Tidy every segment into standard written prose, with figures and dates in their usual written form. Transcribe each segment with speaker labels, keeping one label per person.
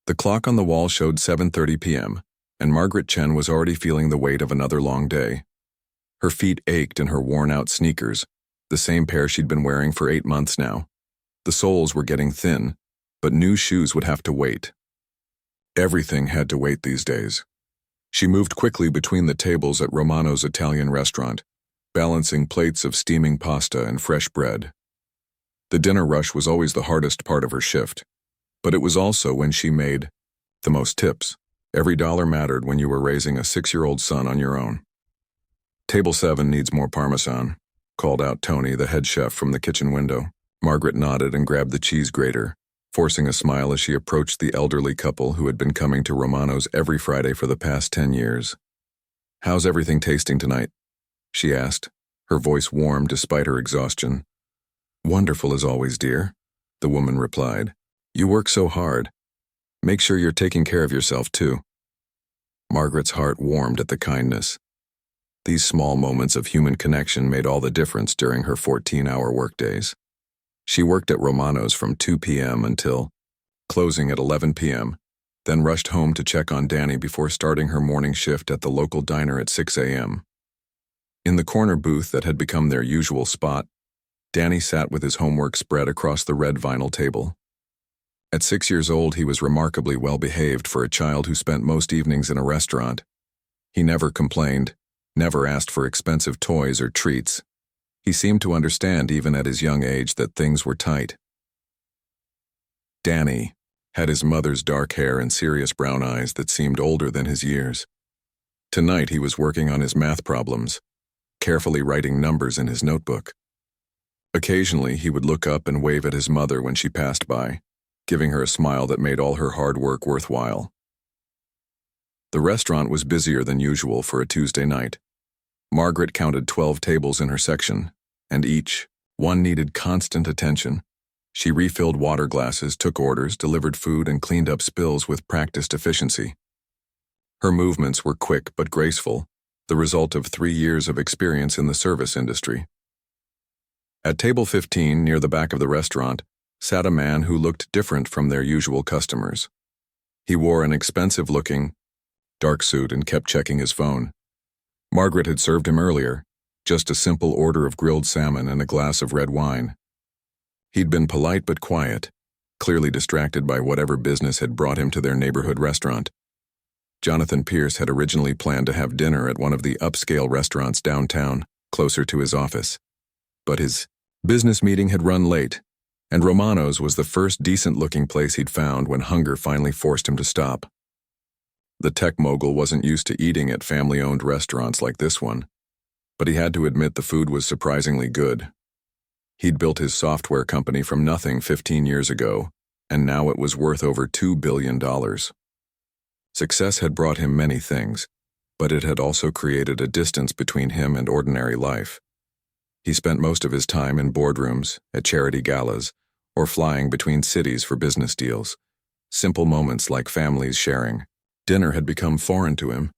Speaker 1: The clock on the wall showed 7:30 p.m., and Margaret Chen was already feeling the weight of another long day. Her feet ached in her worn-out sneakers, the same pair she'd been wearing for 8 months now. The soles were getting thin, but new shoes would have to wait. Everything had to wait these days. She moved quickly between the tables at Romano's Italian restaurant, balancing plates of steaming pasta and fresh bread. The dinner rush was always the hardest part of her shift, but it was also when she made the most tips. Every dollar mattered when you were raising a 6-year-old son on your own. "Table 7 needs more Parmesan," called out Tony, the head chef, from the kitchen window. Margaret nodded and grabbed the cheese grater, forcing a smile as she approached the elderly couple who had been coming to Romano's every Friday for the past 10 years. "How's everything tasting tonight?" she asked, her voice warm despite her exhaustion. "Wonderful as always, dear," the woman replied. "You work so hard. Make sure you're taking care of yourself, too." Margaret's heart warmed at the kindness. These small moments of human connection made all the difference during her 14-hour workdays. She worked at Romano's from 2 p.m. until closing at 11 p.m., then rushed home to check on Danny before starting her morning shift at the local diner at 6 a.m. In the corner booth that had become their usual spot, Danny sat with his homework spread across the red vinyl table. At 6 years old, he was remarkably well-behaved for a child who spent most evenings in a restaurant. He never complained, never asked for expensive toys or treats. He seemed to understand even at his young age that things were tight. Danny had his mother's dark hair and serious brown eyes that seemed older than his years. Tonight he was working on his math problems, carefully writing numbers in his notebook. Occasionally he would look up and wave at his mother when she passed by, giving her a smile that made all her hard work worthwhile. The restaurant was busier than usual for a Tuesday night. Margaret counted 12 tables in her section, and each one needed constant attention. She refilled water glasses, took orders, delivered food, and cleaned up spills with practiced efficiency. Her movements were quick but graceful, the result of 3 years of experience in the service industry. At table 15, near the back of the restaurant, sat a man who looked different from their usual customers. He wore an expensive-looking, dark suit and kept checking his phone. Margaret had served him earlier, just a simple order of grilled salmon and a glass of red wine. He'd been polite but quiet, clearly distracted by whatever business had brought him to their neighborhood restaurant. Jonathan Pierce had originally planned to have dinner at one of the upscale restaurants downtown, closer to his office. But his business meeting had run late, and Romano's was the first decent-looking place he'd found when hunger finally forced him to stop. The tech mogul wasn't used to eating at family-owned restaurants like this one, but he had to admit the food was surprisingly good. He'd built his software company from nothing 15 years ago, and now it was worth over $2 billion. Success had brought him many things, but it had also created a distance between him and ordinary life. He spent most of his time in boardrooms, at charity galas, or flying between cities for business deals. Simple moments like families sharing. Dinner had become foreign to him.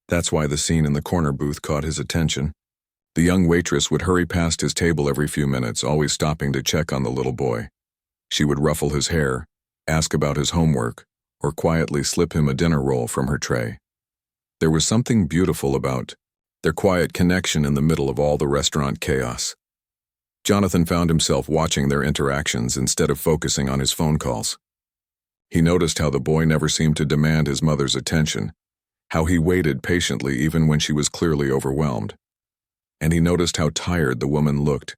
Speaker 1: That's why the scene in the corner booth caught his attention. The young waitress would hurry past his table every few minutes, always stopping to check on the little boy. She would ruffle his hair, ask about his homework, or quietly slip him a dinner roll from her tray. There was something beautiful about their quiet connection in the middle of all the restaurant chaos. Jonathan found himself watching their interactions instead of focusing on his phone calls. He noticed how the boy never seemed to demand his mother's attention, how he waited patiently even when she was clearly overwhelmed. And he noticed how tired the woman looked,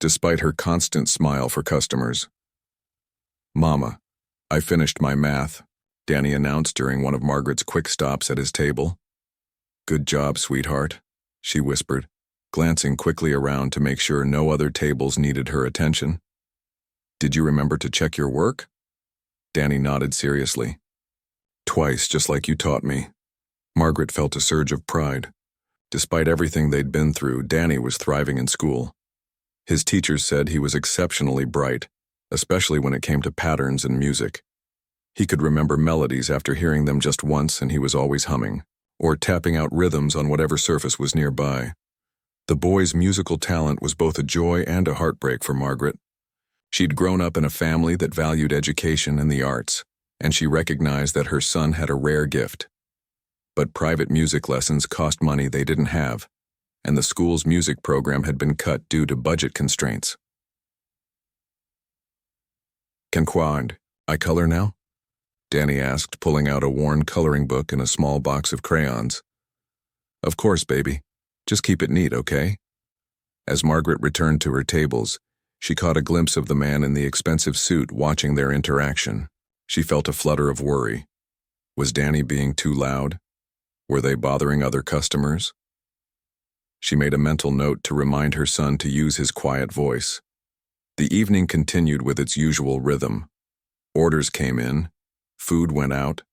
Speaker 1: despite her constant smile for customers. "Mama, I finished my math," Danny announced during one of Margaret's quick stops at his table. "Good job, sweetheart," she whispered, glancing quickly around to make sure no other tables needed her attention. "Did you remember to check your work?" Danny nodded seriously. "Twice, just like you taught me." Margaret felt a surge of pride. Despite everything they'd been through, Danny was thriving in school. His teachers said he was exceptionally bright, especially when it came to patterns and music. He could remember melodies after hearing them just once, and he was always humming, or tapping out rhythms on whatever surface was nearby. The boy's musical talent was both a joy and a heartbreak for Margaret. She'd grown up in a family that valued education and the arts, and she recognized that her son had a rare gift. But private music lessons cost money they didn't have, and the school's music program had been cut due to budget constraints. "Can I color now?" Danny asked, pulling out a worn coloring book and a small box of crayons. "Of course, baby. Just keep it neat, okay?" As Margaret returned to her tables, she caught a glimpse of the man in the expensive suit watching their interaction. She felt a flutter of worry. Was Danny being too loud? Were they bothering other customers? She made a mental note to remind her son to use his quiet voice. The evening continued with its usual rhythm. Orders came in, food went out,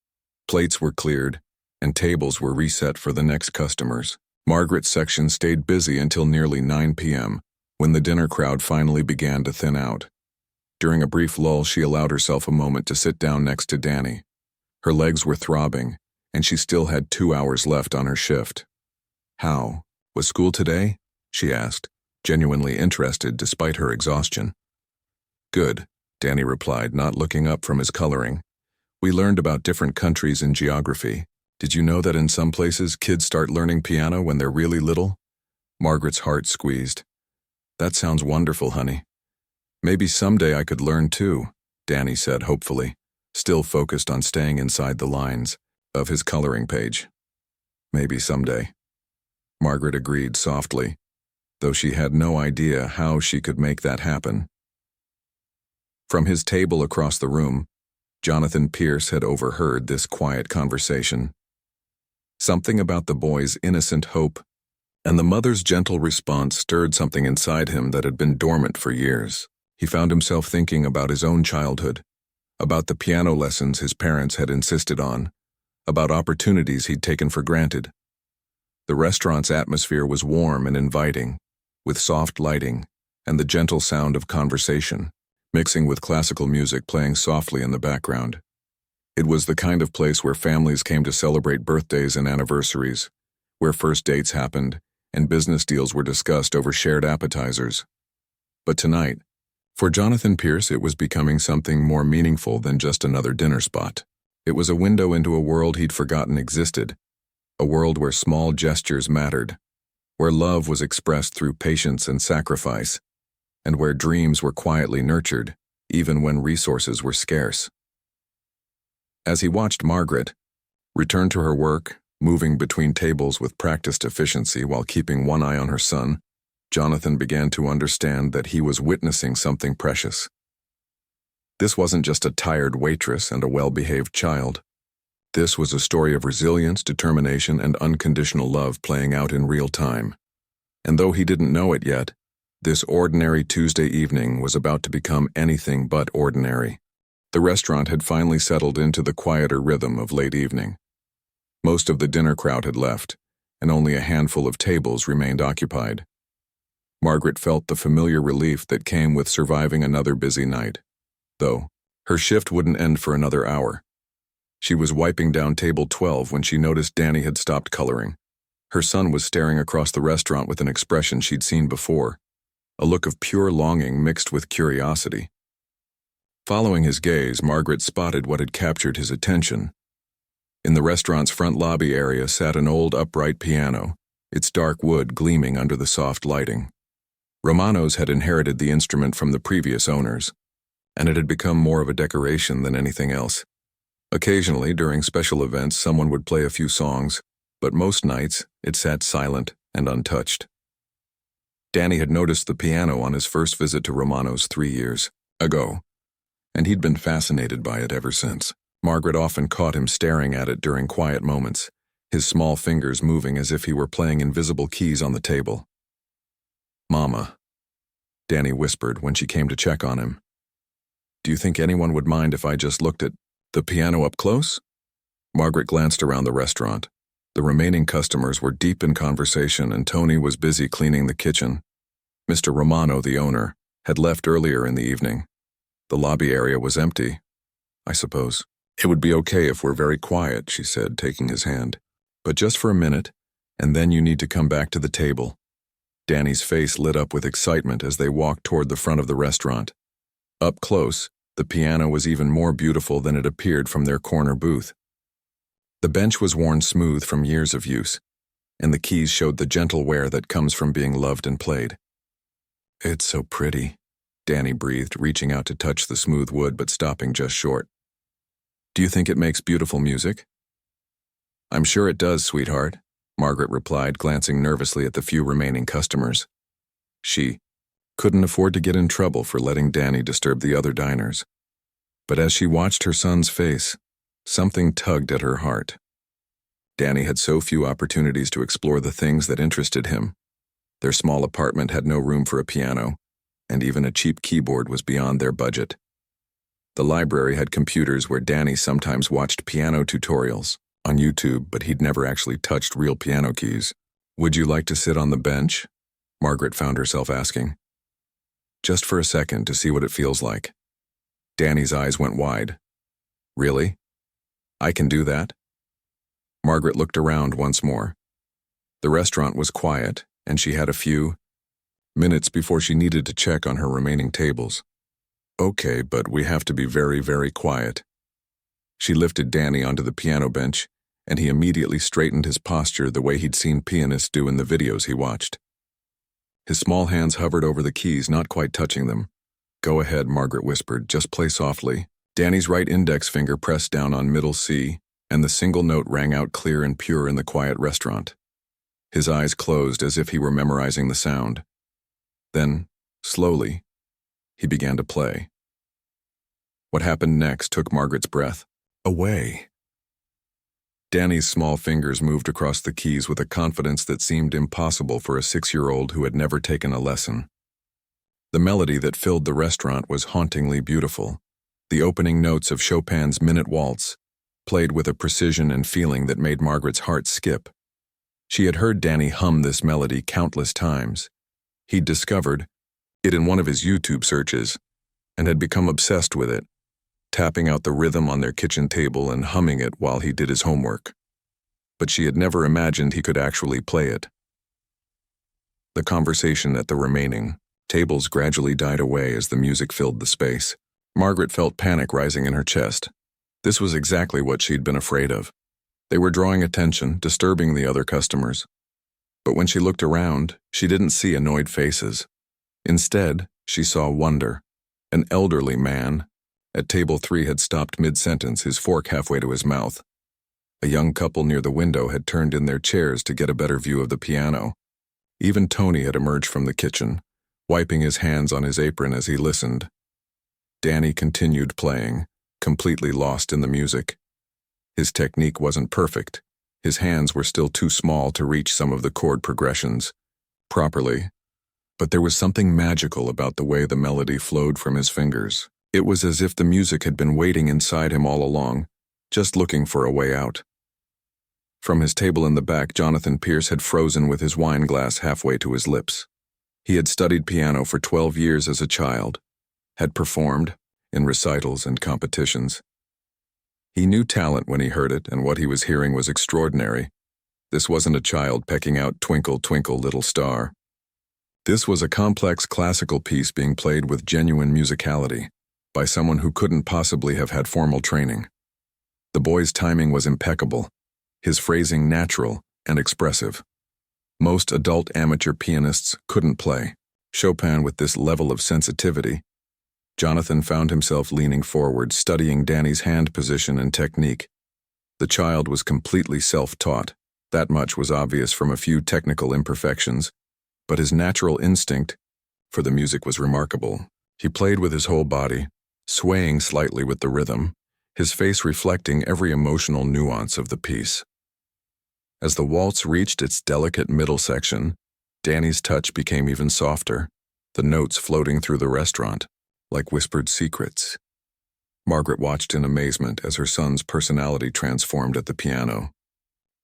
Speaker 1: plates were cleared, and tables were reset for the next customers. Margaret's section stayed busy until nearly 9 p.m., when the dinner crowd finally began to thin out. During a brief lull, she allowed herself a moment to sit down next to Danny. Her legs were throbbing, and she still had 2 hours left on her shift. "How? Was school today?" she asked, genuinely interested despite her exhaustion. "Good," Danny replied, not looking up from his coloring. "We learned about different countries in geography. Did you know that in some places kids start learning piano when they're really little?" Margaret's heart squeezed. "That sounds wonderful, honey." "Maybe someday I could learn too," Danny said hopefully, still focused on staying inside the lines of his coloring page. "Maybe someday," Margaret agreed softly, though she had no idea how she could make that happen. From his table across the room, Jonathan Pierce had overheard this quiet conversation. Something about the boy's innocent hope and the mother's gentle response stirred something inside him that had been dormant for years. He found himself thinking about his own childhood, about the piano lessons his parents had insisted on, about opportunities he'd taken for granted. The restaurant's atmosphere was warm and inviting, with soft lighting and the gentle sound of conversation, mixing with classical music playing softly in the background. It was the kind of place where families came to celebrate birthdays and anniversaries, where first dates happened and business deals were discussed over shared appetizers. But tonight, for Jonathan Pierce, it was becoming something more meaningful than just another dinner spot. It was a window into a world he'd forgotten existed, a world where small gestures mattered, where love was expressed through patience and sacrifice, and where dreams were quietly nurtured, even when resources were scarce. As he watched Margaret return to her work, moving between tables with practiced efficiency while keeping one eye on her son, Jonathan began to understand that he was witnessing something precious. This wasn't just a tired waitress and a well-behaved child. This was a story of resilience, determination, and unconditional love playing out in real time. And though he didn't know it yet, this ordinary Tuesday evening was about to become anything but ordinary. The restaurant had finally settled into the quieter rhythm of late evening. Most of the dinner crowd had left, and only a handful of tables remained occupied. Margaret felt the familiar relief that came with surviving another busy night, though her shift wouldn't end for another hour. She was wiping down table 12 when she noticed Danny had stopped coloring. Her son was staring across the restaurant with an expression she'd seen before, a look of pure longing mixed with curiosity. Following his gaze, Margaret spotted what had captured his attention. In the restaurant's front lobby area sat an old upright piano, its dark wood gleaming under the soft lighting. Romano's had inherited the instrument from the previous owners, and it had become more of a decoration than anything else. Occasionally, during special events, someone would play a few songs, but most nights it sat silent and untouched. Danny had noticed the piano on his first visit to Romano's 3 years ago, and he'd been fascinated by it ever since. Margaret often caught him staring at it during quiet moments, his small fingers moving as if he were playing invisible keys on the table. "Mama," Danny whispered when she came to check on him. "Do you think anyone would mind if I just looked at the piano up close?" Margaret glanced around the restaurant. The remaining customers were deep in conversation and Tony was busy cleaning the kitchen. Mr. Romano, the owner, had left earlier in the evening. The lobby area was empty, I suppose. "It would be okay if we're very quiet," she said, taking his hand. "But just for a minute, and then you need to come back to the table." Danny's face lit up with excitement as they walked toward the front of the restaurant. Up close, The piano was even more beautiful than it appeared from their corner booth. The bench was worn smooth from years of use, and the keys showed the gentle wear that comes from being loved and played. "It's so pretty," Danny breathed, reaching out to touch the smooth wood but stopping just short. "Do you think it makes beautiful music?" "I'm sure it does, sweetheart," Margaret replied, glancing nervously at the few remaining customers. She couldn't afford to get in trouble for letting Danny disturb the other diners. But as she watched her son's face, something tugged at her heart. Danny had so few opportunities to explore the things that interested him. Their small apartment had no room for a piano, and even a cheap keyboard was beyond their budget. The library had computers where Danny sometimes watched piano tutorials on YouTube, but he'd never actually touched real piano keys. "Would you like to sit on the bench?" Margaret found herself asking. "Just for a second to see what it feels like." Danny's eyes went wide. "Really? I can do that?" Margaret looked around once more. The restaurant was quiet, and she had a few minutes before she needed to check on her remaining tables. "Okay, but we have to be very, very quiet." She lifted Danny onto the piano bench, and he immediately straightened his posture the way he'd seen pianists do in the videos he watched. His small hands hovered over the keys, not quite touching them. "Go ahead," Margaret whispered, "just play softly." Danny's right index finger pressed down on middle C, and the single note rang out clear and pure in the quiet restaurant. His eyes closed as if he were memorizing the sound. Then, slowly, he began to play. What happened next took Margaret's breath away. Danny's small fingers moved across the keys with a confidence that seemed impossible for a 6-year-old who had never taken a lesson. The melody that filled the restaurant was hauntingly beautiful. The opening notes of Chopin's Minute Waltz played with a precision and feeling that made Margaret's heart skip. She had heard Danny hum this melody countless times. He'd discovered it in one of his YouTube searches and had become obsessed with it, tapping out the rhythm on their kitchen table and humming it while he did his homework. But she had never imagined he could actually play it. The conversation at the remaining tables gradually died away as the music filled the space. Margaret felt panic rising in her chest. This was exactly what she'd been afraid of. They were drawing attention, disturbing the other customers. But when she looked around, she didn't see annoyed faces. Instead, she saw wonder. An elderly man at table 3 had stopped mid-sentence, his fork halfway to his mouth. A young couple near the window had turned in their chairs to get a better view of the piano. Even Tony had emerged from the kitchen, wiping his hands on his apron as he listened. Danny continued playing, completely lost in the music. His technique wasn't perfect. His hands were still too small to reach some of the chord progressions properly. But there was something magical about the way the melody flowed from his fingers. It was as if the music had been waiting inside him all along, just looking for a way out. From his table in the back, Jonathan Pierce had frozen with his wine glass halfway to his lips. He had studied piano for 12 years as a child, had performed in recitals and competitions. He knew talent when he heard it, and what he was hearing was extraordinary. This wasn't a child pecking out "Twinkle, Twinkle, Little Star." This was a complex classical piece being played with genuine musicality by someone who couldn't possibly have had formal training. The boy's timing was impeccable, his phrasing natural and expressive. Most adult amateur pianists couldn't play Chopin with this level of sensitivity. Jonathan found himself leaning forward, studying Danny's hand position and technique. The child was completely self-taught. That much was obvious from a few technical imperfections, but his natural instinct for the music was remarkable. He played with his whole body, swaying slightly with the rhythm, his face reflecting every emotional nuance of the piece. As the waltz reached its delicate middle section, Danny's touch became even softer, the notes floating through the restaurant like whispered secrets. Margaret watched in amazement as her son's personality transformed at the piano.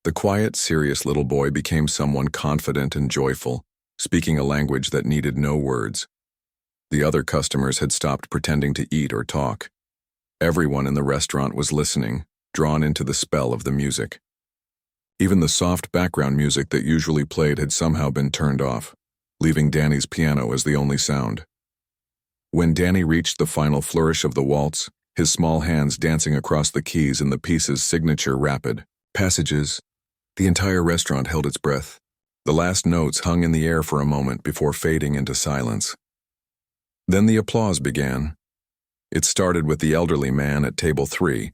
Speaker 1: The quiet, serious little boy became someone confident and joyful, speaking a language that needed no words. The other customers had stopped pretending to eat or talk. Everyone in the restaurant was listening, drawn into the spell of the music. Even the soft background music that usually played had somehow been turned off, leaving Danny's piano as the only sound. When Danny reached the final flourish of the waltz, his small hands dancing across the keys in the piece's signature rapid passages, the entire restaurant held its breath. The last notes hung in the air for a moment before fading into silence. Then the applause began. It started with the elderly man at table 3,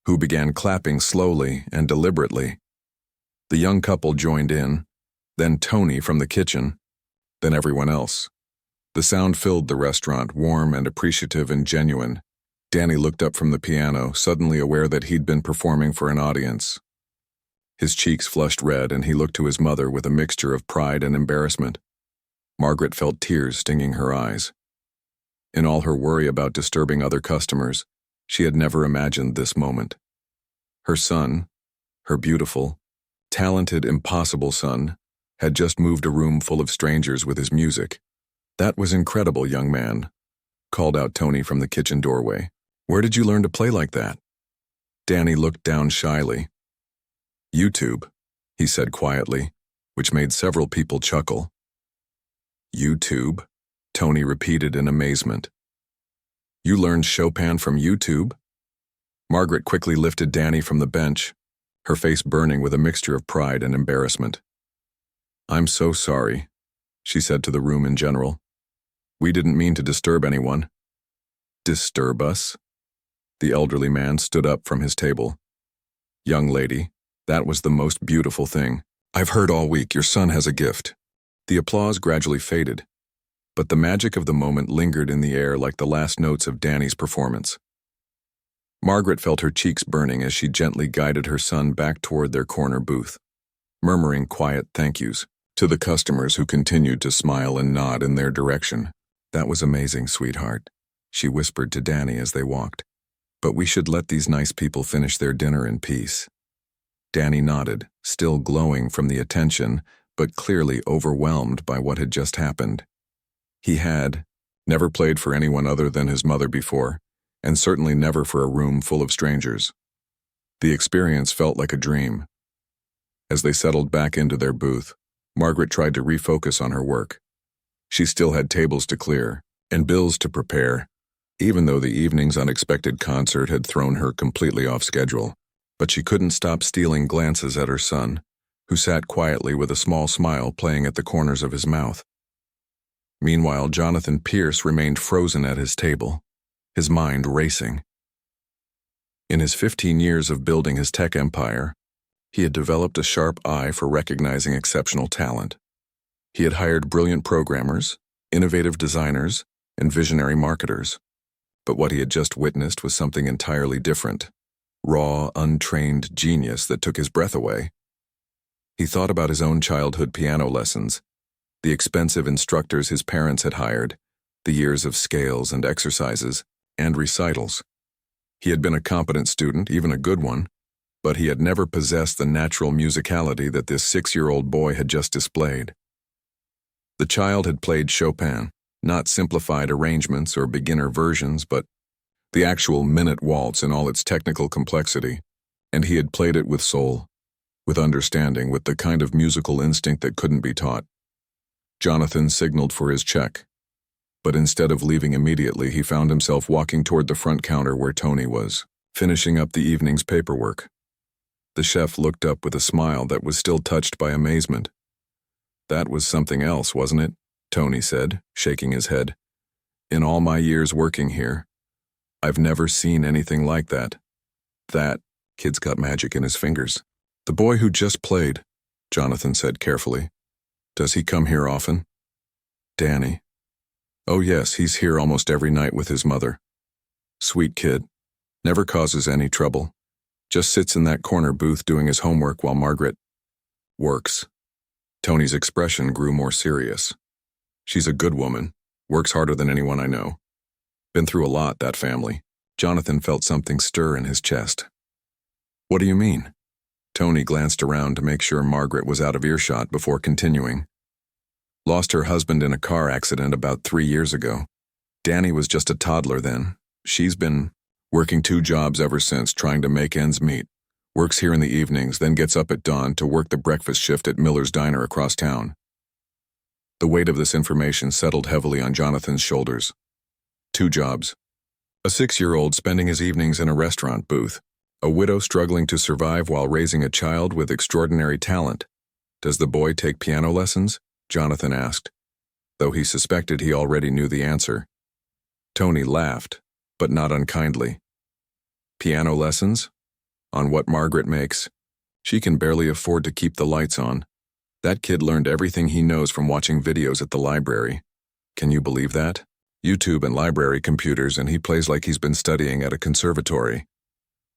Speaker 1: who began clapping slowly and deliberately. The young couple joined in, then Tony from the kitchen, then everyone else. The sound filled the restaurant, warm and appreciative and genuine. Danny looked up from the piano, suddenly aware that he'd been performing for an audience. His cheeks flushed red, and he looked to his mother with a mixture of pride and embarrassment. Margaret felt tears stinging her eyes. In all her worry about disturbing other customers, she had never imagined this moment. Her son, her beautiful, talented, impossible son, had just moved a room full of strangers with his music. "That was incredible, young man," called out Tony from the kitchen doorway. "Where did you learn to play like that?" Danny looked down shyly. "YouTube," he said quietly, which made several people chuckle. "YouTube?" Tony repeated in amazement. "You learned Chopin from YouTube?" Margaret quickly lifted Danny from the bench, her face burning with a mixture of pride and embarrassment. "I'm so sorry," she said to the room in general. "We didn't mean to disturb anyone." "Disturb us?" The elderly man stood up from his table. "Young lady, that was the most beautiful thing. I've heard all week your son has a gift." The applause gradually faded, but the magic of the moment lingered in the air like the last notes of Danny's performance. Margaret felt her cheeks burning as she gently guided her son back toward their corner booth, murmuring quiet thank yous to the customers who continued to smile and nod in their direction. "That was amazing, sweetheart," she whispered to Danny as they walked. "But we should let these nice people finish their dinner in peace." Danny nodded, still glowing from the attention, but clearly overwhelmed by what had just happened. He had never played for anyone other than his mother before, and certainly never for a room full of strangers. The experience felt like a dream. As they settled back into their booth, Margaret tried to refocus on her work. She still had tables to clear and bills to prepare, even though the evening's unexpected concert had thrown her completely off schedule. But she couldn't stop stealing glances at her son, who sat quietly with a small smile playing at the corners of his mouth. Meanwhile, Jonathan Pierce remained frozen at his table, his mind racing. In his 15 years of building his tech empire, he had developed a sharp eye for recognizing exceptional talent. He had hired brilliant programmers, innovative designers, and visionary marketers. But what he had just witnessed was something entirely different. Raw, untrained genius that took his breath away. He thought about his own childhood piano lessons, the expensive instructors his parents had hired, the years of scales and exercises, and recitals. He had been a competent student, even a good one, but he had never possessed the natural musicality that this 6-year-old boy had just displayed. The child had played Chopin, not simplified arrangements or beginner versions, but the actual minute waltz in all its technical complexity, and he had played it with soul, with understanding, with the kind of musical instinct that couldn't be taught. Jonathan signaled for his check, but instead of leaving immediately, he found himself walking toward the front counter where Tony was, finishing up the evening's paperwork. The chef looked up with a smile that was still touched by amazement. "That was something else, wasn't it?" Tony said, shaking his head. "In all my years working here, I've never seen anything like that. That kid's got magic in his fingers." "The boy who just played," Jonathan said carefully. "Does he come here often?" "Danny. Oh yes, he's here almost every night with his mother. Sweet kid. Never causes any trouble. Just sits in that corner booth doing his homework while Margaret works." Tony's expression grew more serious. "She's a good woman. Works harder than anyone I know. Been through a lot, that family." Jonathan felt something stir in his chest. "What do you mean?" Tony glanced around to make sure Margaret was out of earshot before continuing. "Lost her husband in a car accident about 3 years ago. Danny was just a toddler then. She's been working 2 jobs ever since, trying to make ends meet. Works here in the evenings, then gets up at dawn to work the breakfast shift at Miller's Diner across town." The weight of this information settled heavily on Jonathan's shoulders. 2 jobs. A 6-year-old spending his evenings in a restaurant booth. A widow struggling to survive while raising a child with extraordinary talent. Does the boy take piano lessons? Jonathan asked, though he suspected he already knew the answer. Tony laughed, but not unkindly. Piano lessons? On what Margaret makes. She can barely afford to keep the lights on. That kid learned everything he knows from watching videos at the library. Can you believe that? YouTube and library computers, and he plays like he's been studying at a conservatory.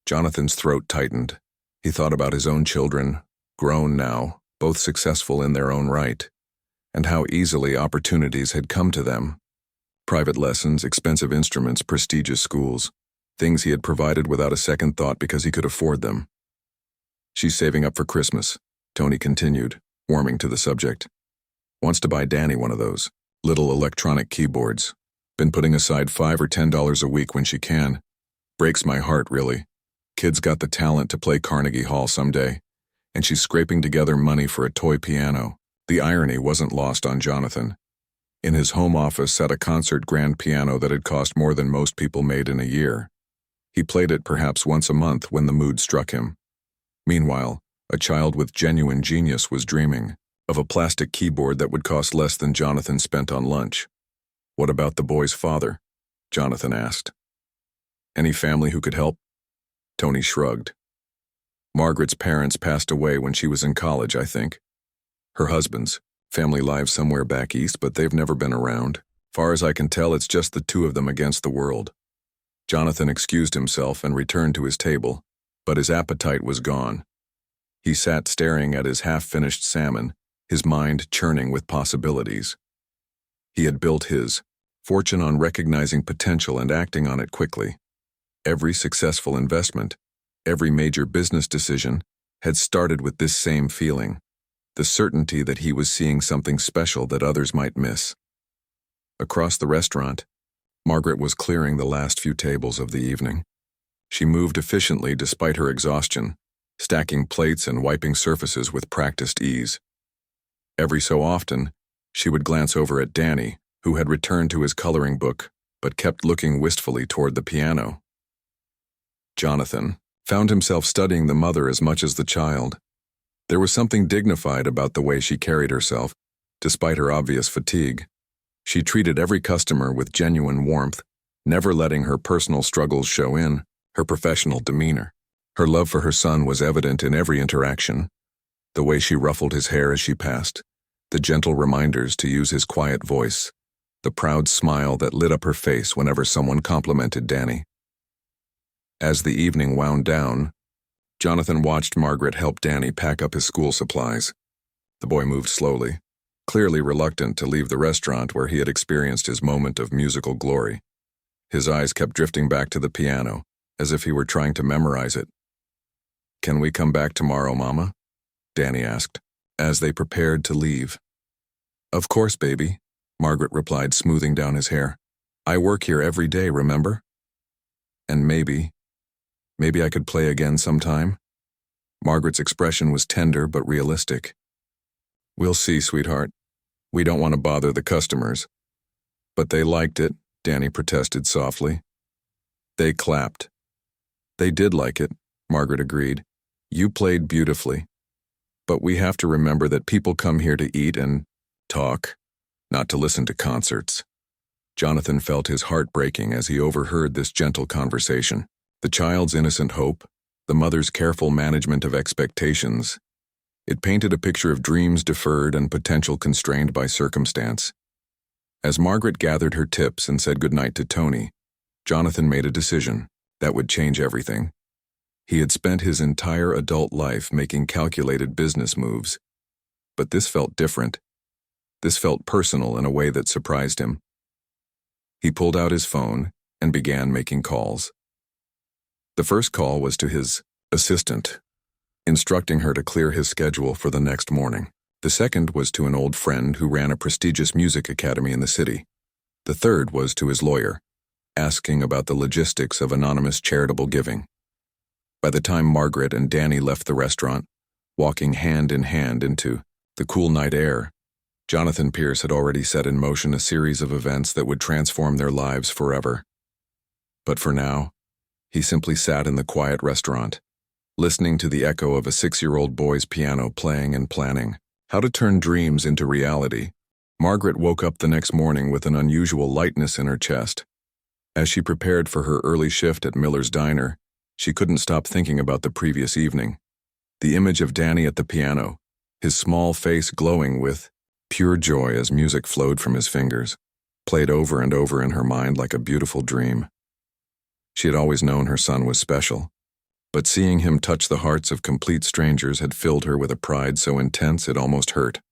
Speaker 1: Jonathan's throat tightened. He thought about his own children, grown now, both successful in their own right, and how easily opportunities had come to them. Private lessons, expensive instruments, prestigious schools, things he had provided without a second thought because he could afford them. She's saving up for Christmas, Tony continued, warming to the subject. Wants to buy Danny one of those little electronic keyboards. Been putting aside $5 or $10 a week when she can. Breaks my heart, really. Kid's got the talent to play Carnegie Hall someday, and she's scraping together money for a toy piano. The irony wasn't lost on Jonathan. In his home office sat a concert grand piano that had cost more than most people made in a year. He played it perhaps once a month when the mood struck him. Meanwhile, a child with genuine genius was dreaming of a plastic keyboard that would cost less than Jonathan spent on lunch. What about the boy's father? Jonathan asked. Any family who could help? Tony shrugged. Margaret's parents passed away when she was in college, I think. Her husband's. Family lives somewhere back east, but they've never been around. Far as I can tell, it's just the two of them against the world. Jonathan excused himself and returned to his table, but his appetite was gone. He sat staring at his half-finished salmon, his mind churning with possibilities. He had built his fortune on recognizing potential and acting on it quickly. Every successful investment, every major business decision, had started with this same feeling, the certainty that he was seeing something special that others might miss. Across the restaurant, Margaret was clearing the last few tables of the evening. She moved efficiently despite her exhaustion, stacking plates and wiping surfaces with practiced ease. Every so often, she would glance over at Danny, who had returned to his coloring book, but kept looking wistfully toward the piano. Jonathan found himself studying the mother as much as the child. There was something dignified about the way she carried herself, despite her obvious fatigue. She treated every customer with genuine warmth, never letting her personal struggles show in her professional demeanor. Her love for her son was evident in every interaction. The way she ruffled his hair as she passed, the gentle reminders to use his quiet voice, the proud smile that lit up her face whenever someone complimented Danny. As the evening wound down, Jonathan watched Margaret help Danny pack up his school supplies. The boy moved slowly, clearly reluctant to leave the restaurant where he had experienced his moment of musical glory. His eyes kept drifting back to the piano, as if he were trying to memorize it. "Can we come back tomorrow, Mama?" Danny asked, as they prepared to leave. "Of course, baby," Margaret replied, smoothing down his hair. "I work here every day, remember? And maybe I could play again sometime." Margaret's expression was tender but realistic. "We'll see, sweetheart. We don't want to bother the customers." "But they liked it," Danny protested softly. They clapped. "They did like it," Margaret agreed. "You played beautifully. But we have to remember that people come here to eat and talk, not to listen to concerts." Jonathan felt his heart breaking as he overheard this gentle conversation. The child's innocent hope, the mother's careful management of expectations. It painted a picture of dreams deferred and potential constrained by circumstance. As Margaret gathered her tips and said goodnight to Tony, Jonathan made a decision that would change everything. He had spent his entire adult life making calculated business moves. But this felt different. This felt personal in a way that surprised him. He pulled out his phone and began making calls. The first call was to his assistant, instructing her to clear his schedule for the next morning. The second was to an old friend who ran a prestigious music academy in the city. The third was to his lawyer, asking about the logistics of anonymous charitable giving. By the time Margaret and Danny left the restaurant, walking hand in hand into the cool night air, Jonathan Pierce had already set in motion a series of events that would transform their lives forever. But for now, he simply sat in the quiet restaurant, listening to the echo of a 6-year-old boy's piano playing and planning how to turn dreams into reality. Margaret woke up the next morning with an unusual lightness in her chest. As she prepared for her early shift at Miller's Diner, she couldn't stop thinking about the previous evening. The image of Danny at the piano, his small face glowing with pure joy as music flowed from his fingers, played over and over in her mind like a beautiful dream. She had always known her son was special, but seeing him touch the hearts of complete strangers had filled her with a pride so intense it almost hurt.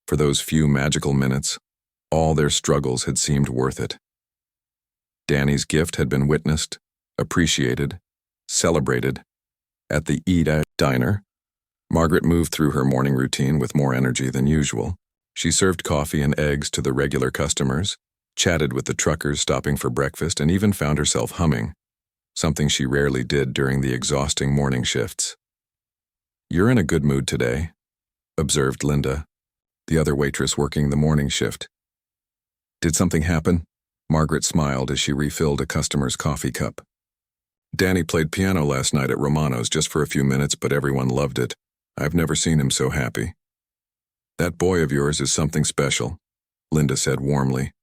Speaker 1: For those few magical minutes, all their struggles had seemed worth it. Danny's gift had been witnessed, appreciated, celebrated. At the Diner, Margaret moved through her morning routine with more energy than usual. She served coffee and eggs to the regular customers, chatted with the truckers stopping for breakfast, and even found herself humming, something she rarely did during the exhausting morning shifts. "You're in a good mood today," observed Linda, the other waitress working the morning shift. "Did something happen?" Margaret smiled as she refilled a customer's coffee cup. "Danny played piano last night at Romano's just for a few minutes, but everyone loved it. I've never seen him so happy." "That boy of yours is something special," Linda said warmly.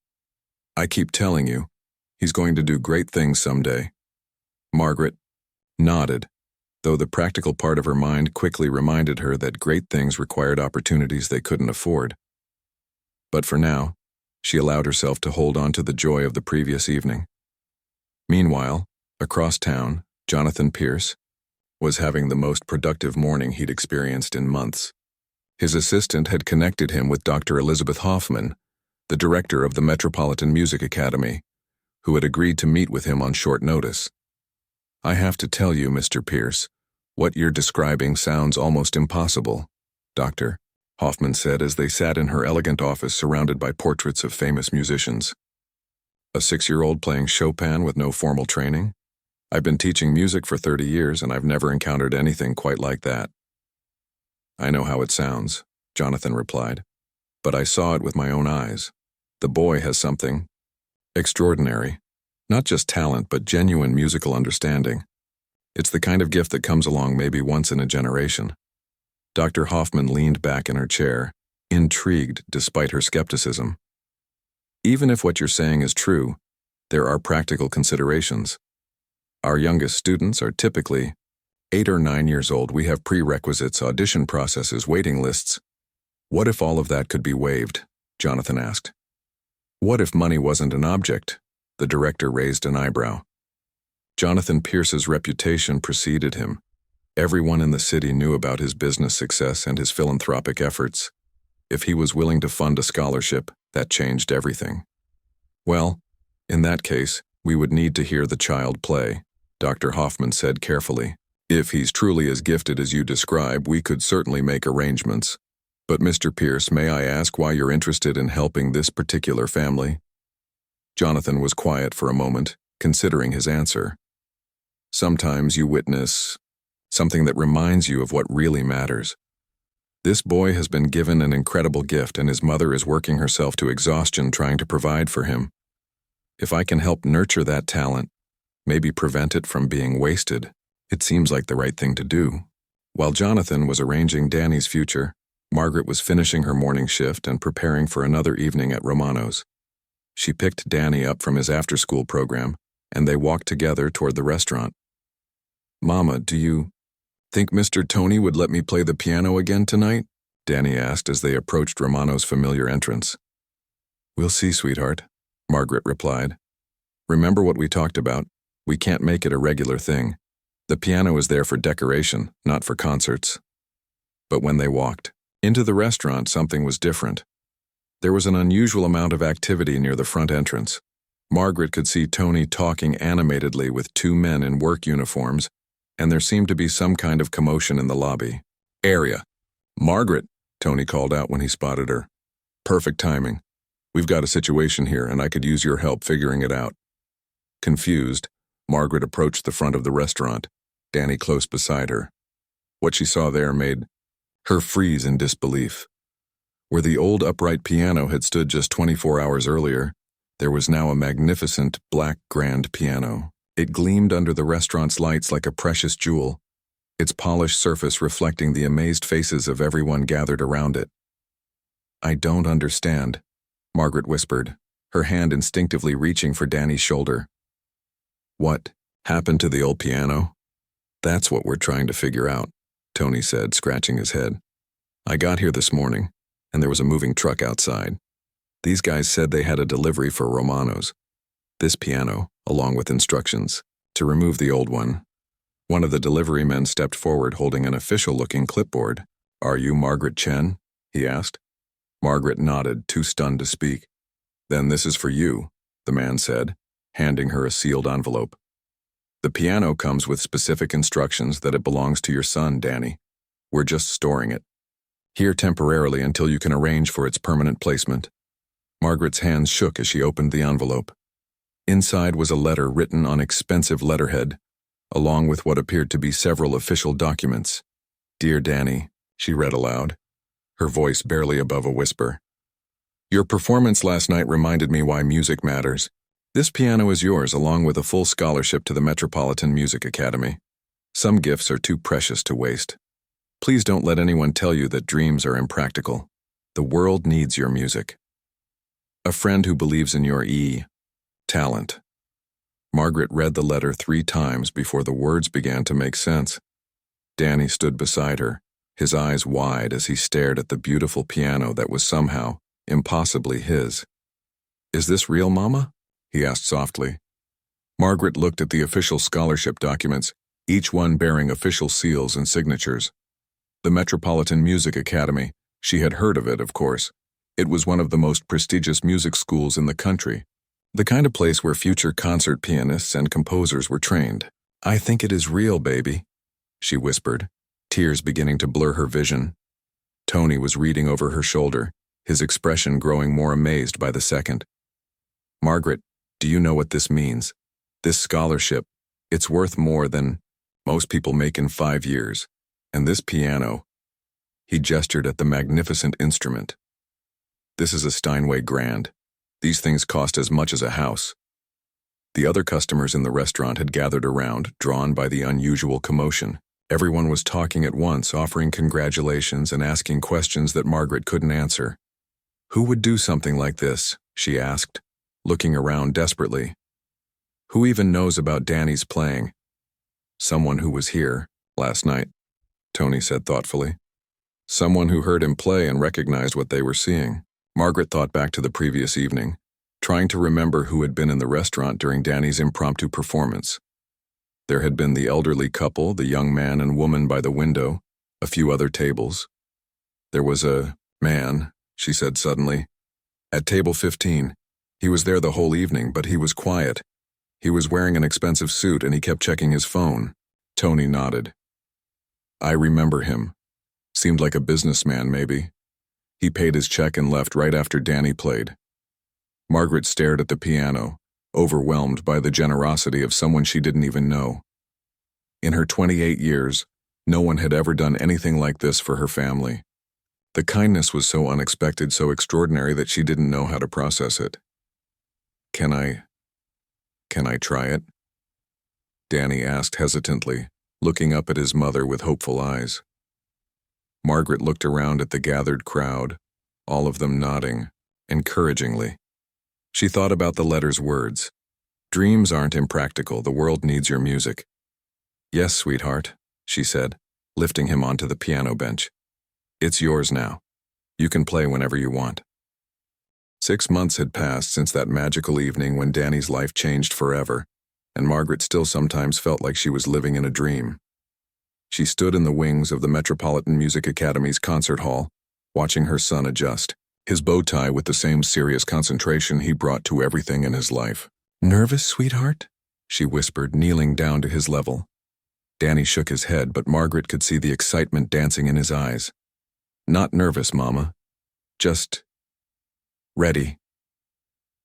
Speaker 1: "I keep telling you, he's going to do great things someday." Margaret nodded, though the practical part of her mind quickly reminded her that great things required opportunities they couldn't afford. But for now, she allowed herself to hold on to the joy of the previous evening. Meanwhile, across town, Jonathan Pierce was having the most productive morning he'd experienced in months. His assistant had connected him with Dr. Elizabeth Hoffman, the director of the Metropolitan Music Academy, who had agreed to meet with him on short notice. "I have to tell you, Mr. Pierce, what you're describing sounds almost impossible," Dr. Hoffman said as they sat in her elegant office surrounded by portraits of famous musicians. "A 6-year-old playing Chopin with no formal training? I've been teaching music for 30 years and I've never encountered anything quite like that." "I know how it sounds," Jonathan replied, "but I saw it with my own eyes. The boy has something extraordinary. Not just talent, but genuine musical understanding. It's the kind of gift that comes along maybe once in a generation." Dr. Hoffman leaned back in her chair, intrigued despite her skepticism. "Even if what you're saying is true, there are practical considerations. Our youngest students are typically 8 or 9 years old. We have prerequisites, audition processes, waiting lists. What if all of that could be waived?" Jonathan asked. "What if money wasn't an object?" The director raised an eyebrow. Jonathan Pierce's reputation preceded him. Everyone in the city knew about his business success and his philanthropic efforts. If he was willing to fund a scholarship, that changed everything. "Well, in that case, we would need to hear the child play," Dr. Hoffman said carefully. "If he's truly as gifted as you describe, we could certainly make arrangements. But Mr. Pierce, may I ask why you're interested in helping this particular family?" Jonathan was quiet for a moment, considering his answer. "Sometimes you witness something that reminds you of what really matters. This boy has been given an incredible gift and his mother is working herself to exhaustion trying to provide for him. If I can help nurture that talent, maybe prevent it from being wasted, it seems like the right thing to do." While Jonathan was arranging Danny's future, Margaret was finishing her morning shift and preparing for another evening at Romano's. She picked Danny up from his after-school program, and they walked together toward the restaurant. "Mama, do you think Mr. Tony would let me play the piano again tonight?" Danny asked as they approached Romano's familiar entrance. "We'll see, sweetheart," Margaret replied. "Remember what we talked about? We can't make it a regular thing. The piano is there for decoration, not for concerts." But when they walked into the restaurant, something was different. There was an unusual amount of activity near the front entrance. Margaret could see Tony talking animatedly with 2 men in work uniforms, and there seemed to be some kind of commotion in the lobby area. "Margaret," Tony called out when he spotted her. "Perfect timing. We've got a situation here, and I could use your help figuring it out." Confused, Margaret approached the front of the restaurant, Danny close beside her. What she saw there made her freeze in disbelief. Where the old upright piano had stood just 24 hours earlier, there was now a magnificent black grand piano. It gleamed under the restaurant's lights like a precious jewel, its polished surface reflecting the amazed faces of everyone gathered around it. "I don't understand," Margaret whispered, her hand instinctively reaching for Danny's shoulder. "What happened to the old piano?" "That's what we're trying to figure out," Tony said, scratching his head. "I got here this morning, and there was a moving truck outside. These guys said they had a delivery for Romano's. This piano, along with instructions, to remove the old one." One of the delivery men stepped forward holding an official-looking clipboard. "Are you Margaret Chen?" he asked. Margaret nodded, too stunned to speak. "Then this is for you," the man said, handing her a sealed envelope. "The piano comes with specific instructions that it belongs to your son, Danny. We're just storing it here temporarily until you can arrange for its permanent placement." Margaret's hands shook as she opened the envelope. Inside was a letter written on expensive letterhead, along with what appeared to be several official documents. "Dear Danny," she read aloud, her voice barely above a whisper. "Your performance last night reminded me why music matters. This piano is yours along with a full scholarship to the Metropolitan Music Academy. Some gifts are too precious to waste. Please don't let anyone tell you that dreams are impractical. The world needs your music. A friend who believes in your talent." Margaret read the letter 3 times before the words began to make sense. Danny stood beside her, his eyes wide as he stared at the beautiful piano that was somehow, impossibly his. "Is this real, Mama?" he asked softly. Margaret looked at the official scholarship documents, each one bearing official seals and signatures. The Metropolitan Music Academy, she had heard of it, of course. It was one of the most prestigious music schools in the country, the kind of place where future concert pianists and composers were trained. "I think it is real, baby," she whispered, tears beginning to blur her vision. Tony was reading over her shoulder, his expression growing more amazed by the second. "Margaret, do you know what this means? This scholarship, it's worth more than most people make in 5 years. And this piano," he gestured at the magnificent instrument. "This is a Steinway Grand. These things cost as much as a house." The other customers in the restaurant had gathered around, drawn by the unusual commotion. Everyone was talking at once, offering congratulations and asking questions that Margaret couldn't answer. "Who would do something like this?" she asked, looking around desperately. "Who even knows about Danny's playing?" "Someone who was here last night," Tony said thoughtfully. "Someone who heard him play and recognized what they were seeing." Margaret thought back to the previous evening, trying to remember who had been in the restaurant during Danny's impromptu performance. There had been the elderly couple, the young man and woman by the window, a few other tables. There was a man, she said suddenly, at table 15. He was there the whole evening, but he was quiet. He was wearing an expensive suit and he kept checking his phone. Tony nodded. "I remember him. Seemed like a businessman, maybe. He paid his check and left right after Danny played." Margaret stared at the piano, overwhelmed by the generosity of someone she didn't even know. In her 28 years, no one had ever done anything like this for her family. The kindness was so unexpected, so extraordinary that she didn't know how to process it. Can I try it?" Danny asked hesitantly, looking up at his mother with hopeful eyes. Margaret looked around at the gathered crowd, all of them nodding, encouragingly. She thought about the letter's words. "Dreams aren't impractical, the world needs your music." "Yes, sweetheart," she said, lifting him onto the piano bench. "It's yours now. You can play whenever you want." 6 months had passed since that magical evening when Danny's life changed forever, and Margaret still sometimes felt like she was living in a dream. She stood in the wings of the Metropolitan Music Academy's concert hall, watching her son adjust, his bow tie with the same serious concentration he brought to everything in his life. "Nervous, sweetheart?" she whispered, kneeling down to his level. Danny shook his head, but Margaret could see the excitement dancing in his eyes. "Not nervous, Mama. Just ready."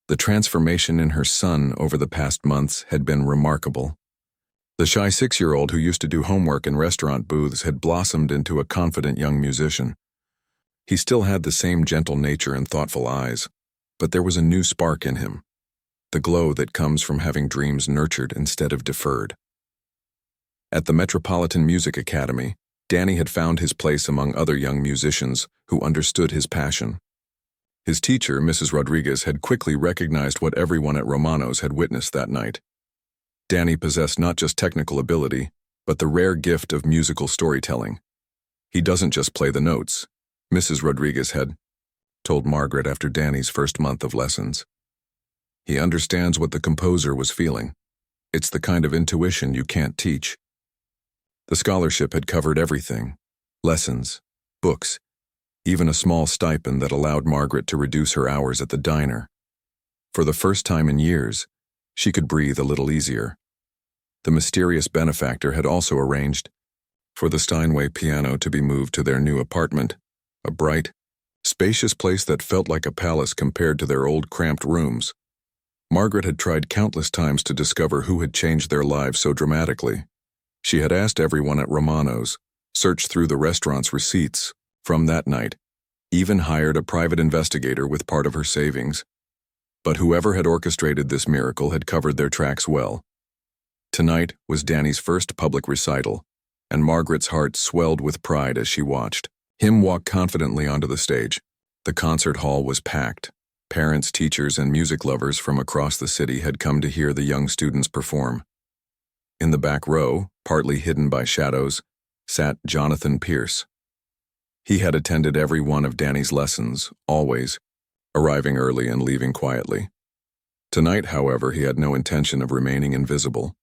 Speaker 1: The transformation in her son over the past months had been remarkable. The shy 6-year-old who used to do homework in restaurant booths had blossomed into a confident young musician. He still had the same gentle nature and thoughtful eyes, but there was a new spark in him, the glow that comes from having dreams nurtured instead of deferred. At the Metropolitan Music Academy, Danny had found his place among other young musicians who understood his passion. His teacher, Mrs. Rodriguez, had quickly recognized what everyone at Romano's had witnessed that night. Danny possessed not just technical ability, but the rare gift of musical storytelling. He doesn't just play the notes, Mrs. Rodriguez had told Margaret after Danny's first month of lessons. He understands what the composer was feeling. It's the kind of intuition you can't teach. The scholarship had covered everything: lessons, books, even a small stipend that allowed Margaret to reduce her hours at the diner. For the first time in years, she could breathe a little easier. The mysterious benefactor had also arranged for the Steinway piano to be moved to their new apartment, a bright, spacious place that felt like a palace compared to their old cramped rooms. Margaret had tried countless times to discover who had changed their lives so dramatically. She had asked everyone at Romano's, searched through the restaurant's receipts from that night, even hired a private investigator with part of her savings. But whoever had orchestrated this miracle had covered their tracks well. Tonight was Danny's first public recital, and Margaret's heart swelled with pride as she watched him walk confidently onto the stage. The concert hall was packed. Parents, teachers, and music lovers from across the city had come to hear the young students perform. In the back row, partly hidden by shadows, sat Jonathan Pierce. He had attended every one of Danny's lessons, always, arriving early and leaving quietly. Tonight, however, he had no intention of remaining invisible.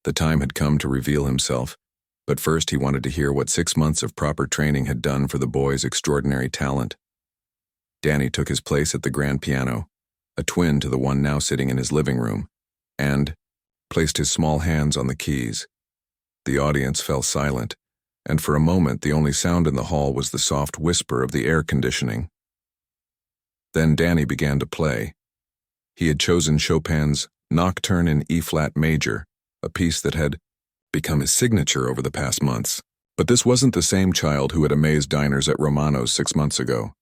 Speaker 1: The time had come to reveal himself, but first he wanted to hear what 6 months of proper training had done for the boy's extraordinary talent. Danny took his place at the grand piano, a twin to the one now sitting in his living room, and placed his small hands on the keys. The audience fell silent, and for a moment the only sound in the hall was the soft whisper of the air conditioning. Then Danny began to play. He had chosen Chopin's Nocturne in E-flat major, a piece that had become his signature over the past months. But this wasn't the same child who had amazed diners at Romano's 6 months ago.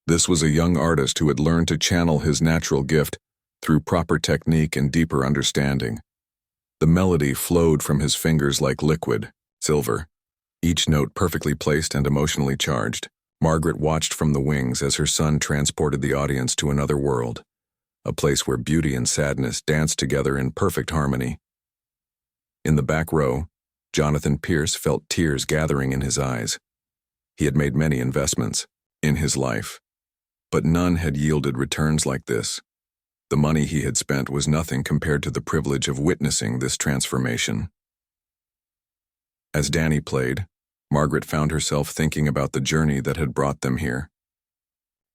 Speaker 1: This was a young artist who had learned to channel his natural gift through proper technique and deeper understanding. The melody flowed from his fingers like liquid, silver, each note perfectly placed and emotionally charged. Margaret watched from the wings as her son transported the audience to another world, a place where beauty and sadness danced together in perfect harmony. In the back row, Jonathan Pierce felt tears gathering in his eyes. He had made many investments in his life, but none had yielded returns like this. The money he had spent was nothing compared to the privilege of witnessing this transformation. As Danny played, Margaret found herself thinking about the journey that had brought them here.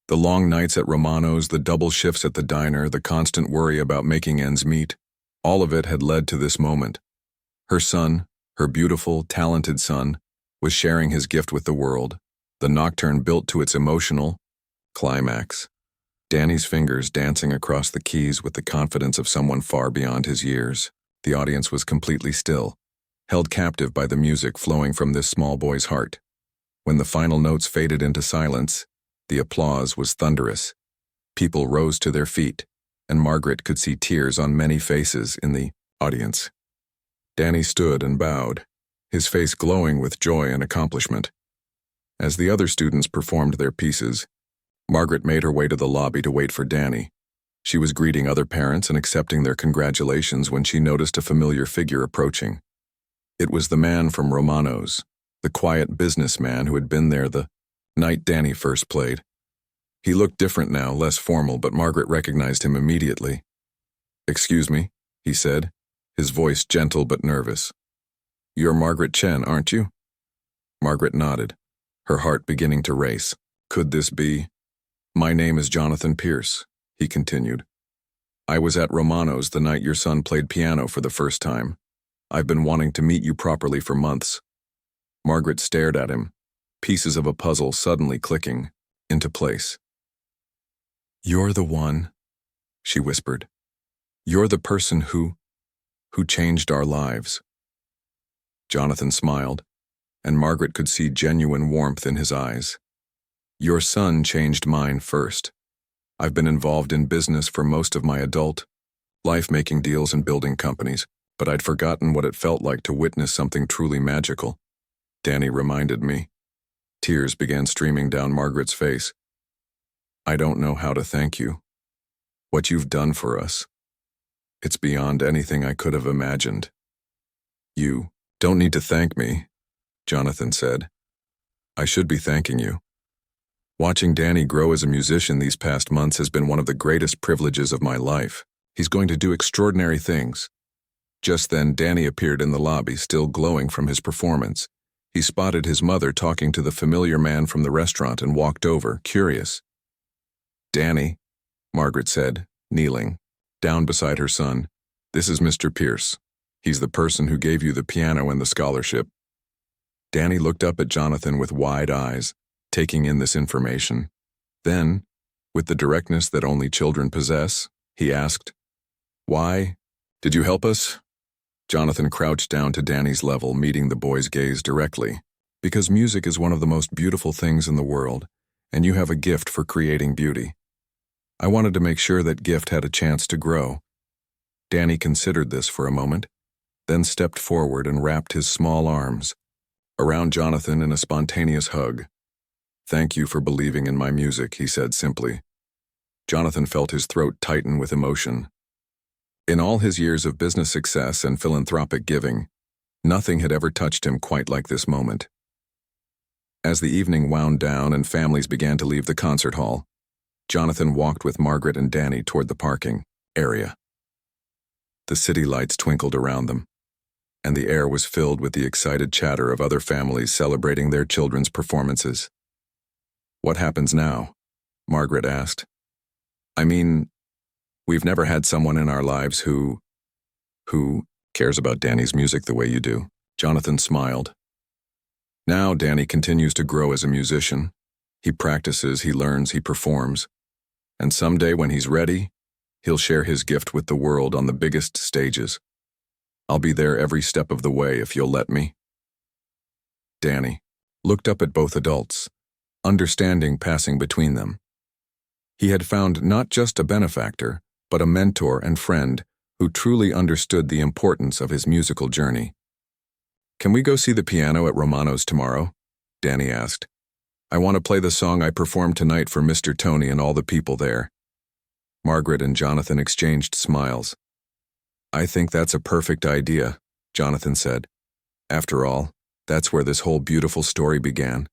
Speaker 1: The long nights at Romano's, the double shifts at the diner, the constant worry about making ends meet, all of it had led to this moment. Her son, her beautiful, talented son, was sharing his gift with the world, the nocturne built to its emotional climax. Danny's fingers dancing across the keys with the confidence of someone far beyond his years. The audience was completely still, held captive by the music flowing from this small boy's heart. When the final notes faded into silence, the applause was thunderous. People rose to their feet, and Margaret could see tears on many faces in the audience. Danny stood and bowed, his face glowing with joy and accomplishment. As the other students performed their pieces, Margaret made her way to the lobby to wait for Danny. She was greeting other parents and accepting their congratulations when she noticed a familiar figure approaching. It was the man from Romano's, the quiet businessman who had been there the night Danny first played. He looked different now, less formal, but Margaret recognized him immediately. "Excuse me," he said, his voice gentle but nervous. "You're Margaret Chen, aren't you?" Margaret nodded, her heart beginning to race. Could this be? "My name is Jonathan Pierce," he continued. "I was at Romano's the night your son played piano for the first time. I've been wanting to meet you properly for months." Margaret stared at him, pieces of a puzzle suddenly clicking into place. "You're the one," she whispered. "You're the person who changed our lives." Jonathan smiled, and Margaret could see genuine warmth in his eyes. Your son changed mine first. I've been involved in business for most of my adult life, making deals and building companies, but I'd forgotten what it felt like to witness something truly magical. Danny reminded me. Tears began streaming down Margaret's face. I don't know how to thank you. What you've done for us. It's beyond anything I could have imagined. You don't need to thank me, Jonathan said. I should be thanking you. Watching Danny grow as a musician these past months has been one of the greatest privileges of my life. He's going to do extraordinary things. Just then, Danny appeared in the lobby, still glowing from his performance. He spotted his mother talking to the familiar man from the restaurant and walked over, curious. Danny, Margaret said, kneeling, down beside her son. This is Mr. Pierce. He's the person who gave you the piano and the scholarship. Danny looked up at Jonathan with wide eyes, taking in this information. Then, with the directness that only children possess, he asked, Why? Did you help us? Jonathan crouched down to Danny's level, meeting the boy's gaze directly. Because music is one of the most beautiful things in the world, and you have a gift for creating beauty. I wanted to make sure that gift had a chance to grow. Danny considered this for a moment, then stepped forward and wrapped his small arms around Jonathan in a spontaneous hug. Thank you for believing in my music, he said simply. Jonathan felt his throat tighten with emotion. In all his years of business success and philanthropic giving, nothing had ever touched him quite like this moment. As the evening wound down and families began to leave the concert hall, Jonathan walked with Margaret and Danny toward the parking area. The city lights twinkled around them, and the air was filled with the excited chatter of other families celebrating their children's performances. What happens now? Margaret asked. I mean, we've never had someone in our lives who cares about Danny's music the way you do. Jonathan smiled. Now Danny continues to grow as a musician. He practices, he learns, he performs. And someday when he's ready, he'll share his gift with the world on the biggest stages. I'll be there every step of the way if you'll let me. Danny looked up at both adults, understanding passing between them. He had found not just a benefactor, but a mentor and friend who truly understood the importance of his musical journey. Can we go see the piano at Romano's tomorrow? Danny asked. I want to play the song I performed tonight for Mr. Tony and all the people there. Margaret and Jonathan exchanged smiles. I think that's a perfect idea, Jonathan said. After all, that's where this whole beautiful story began.